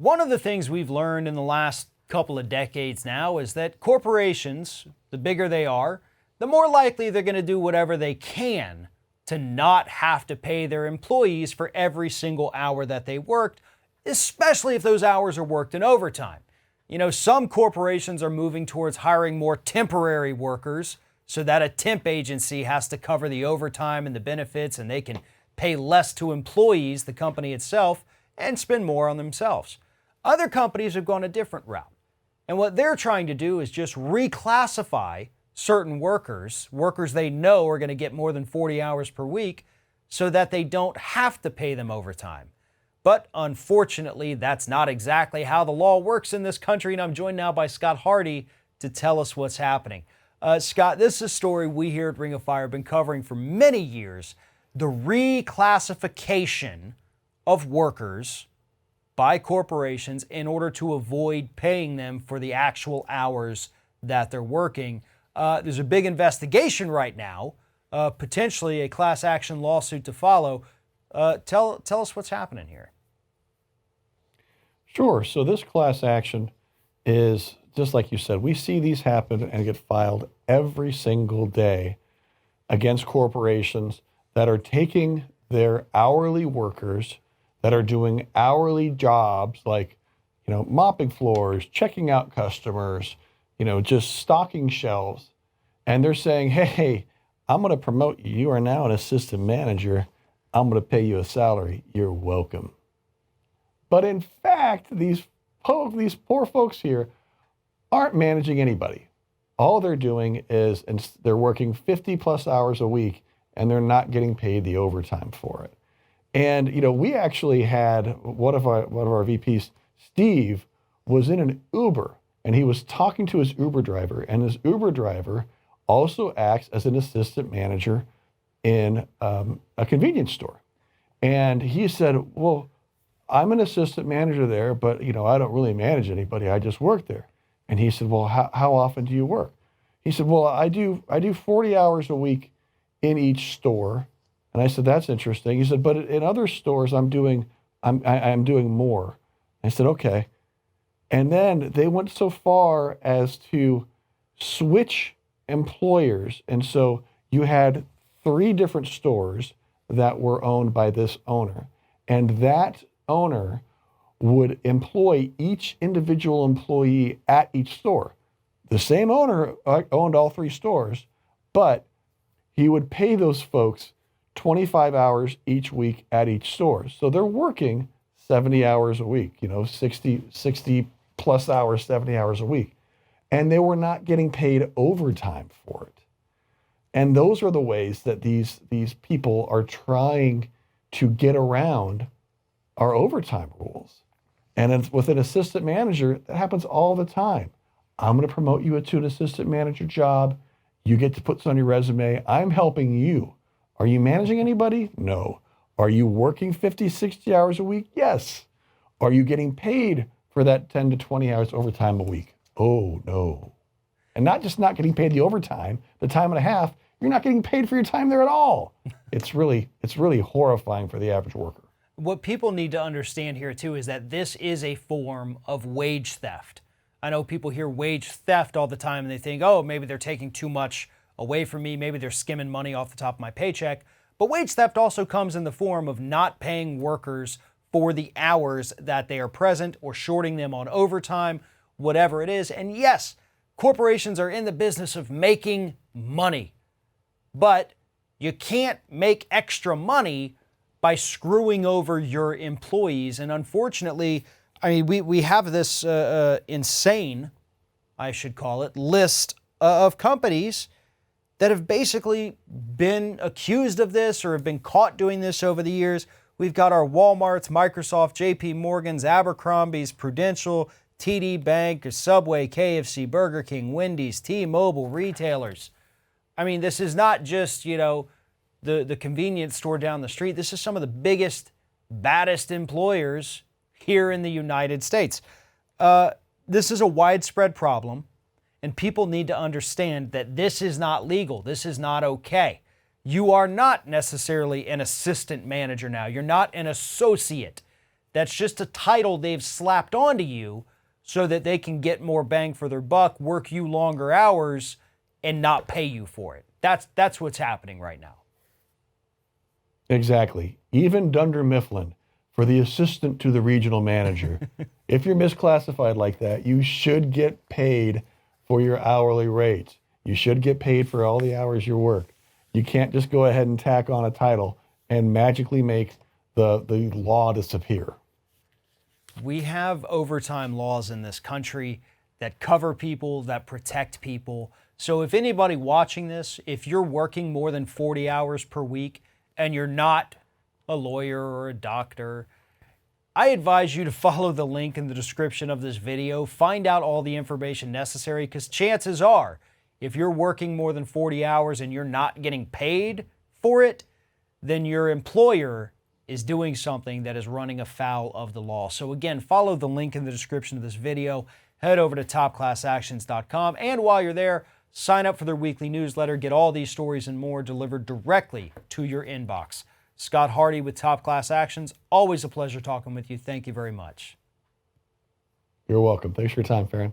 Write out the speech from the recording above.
One of the things we've learned in the last couple of decades now is that corporations, the bigger they are, the more likely they're going to do whatever they can to not have to pay their employees for every single hour that they worked, especially if those hours are worked in overtime. You know, some corporations are moving towards hiring more temporary workers so that a temp agency has to cover the overtime and the benefits, and they can pay less to employees, the company itself, and spend more on themselves. Other companies have gone a different route. And what they're trying to do is just reclassify certain workers they know are going to get more than 40 hours per week, so that they don't have to pay them overtime. But unfortunately, that's not exactly how the law works in this country, and I'm joined now by Scott Hardy to tell us what's happening. Scott, this is a story we here at Ring of Fire have been covering for many years, the reclassification of workers by corporations in order to avoid paying them for the actual hours that they're working. There's a big investigation right now, potentially a class action lawsuit to follow. Tell us what's happening here. Sure. So this class action is, just like you said, we see these happen and get filed every single day against corporations that are taking their hourly workers that are doing hourly jobs like, mopping floors, checking out customers, just stocking shelves. And they're saying, hey, I'm going to promote you. You are now an assistant manager. I'm going to pay you a salary. You're welcome. But in fact, these poor folks here aren't managing anybody. All they're doing is they're working 50 plus hours a week, and they're not getting paid the overtime for it. And, we actually had one of our VPs, Steve, was in an Uber, and he was talking to his Uber driver, and his Uber driver also acts as an assistant manager in a convenience store. And he said, well, I'm an assistant manager there, but, I don't really manage anybody. I just work there. And he said, well, how often do you work? He said, well, I do 40 hours a week in each store. And I said, that's interesting. He said, but in other stores, I'm doing more. I said, okay. And then they went so far as to switch employers. And so you had 3 different stores that were owned by this owner. And that owner would employ each individual employee at each store. The same owner owned all 3 stores, but he would pay those folks 25 hours each week at each store. So they're working 70 hours a week, 60 plus hours, 70 hours a week. And they were not getting paid overtime for it. And those are the ways that these people are trying to get around our overtime rules. And with an assistant manager, that happens all the time. I'm going to promote you to an assistant manager job. You get to put this on your resume. I'm helping you. Are you managing anybody? No. Are you working 50, 60 hours a week? Yes. Are you getting paid for that 10 to 20 hours overtime a week? Oh, no. And not just not getting paid the overtime, the time and a half, you're not getting paid for your time there at all. It's really horrifying for the average worker. What people need to understand here too is that this is a form of wage theft. I know people hear wage theft all the time and they think, oh, maybe they're taking too much away from me. Maybe they're skimming money off the top of my paycheck. But wage theft also comes in the form of not paying workers for the hours that they are present or shorting them on overtime, whatever it is. And yes, corporations are in the business of making money, but you can't make extra money by screwing over your employees. And unfortunately, we have this insane, I should call it, list of companies that have basically been accused of this or have been caught doing this over the years. We've got our Walmarts, Microsoft, JP Morgan's, Abercrombie's, Prudential, TD Bank, Subway, KFC, Burger King, Wendy's, T-Mobile, retailers. This is not just, the convenience store down the street. This is some of the biggest, baddest employers here in the United States. This is a widespread problem, and people need to understand that this is not legal. This is not okay. You are not necessarily an assistant manager now. You're not an associate. That's just a title they've slapped onto you so that they can get more bang for their buck, work you longer hours, and not pay you for it. That's what's happening right now. Exactly. Even Dunder Mifflin, for the assistant to the regional manager, if you're misclassified like that, you should get paid for your hourly rates. You should get paid for all the hours you work. You can't just go ahead and tack on a title and magically make the law disappear. We have overtime laws in this country that cover people, that protect people. So if anybody watching this, if you're working more than 40 hours per week and you're not a lawyer or a doctor, I advise you to follow the link in the description of this video. Find out all the information necessary, because chances are, if you're working more than 40 hours and you're not getting paid for it, then your employer is doing something that is running afoul of the law. So again, follow the link in the description of this video. Head over to topclassactions.com, and while you're there, sign up for their weekly newsletter. Get all these stories and more delivered directly to your inbox. Scott Hardy with Top Class Actions. Always a pleasure talking with you. Thank you very much. You're welcome. Thanks for your time, Farron.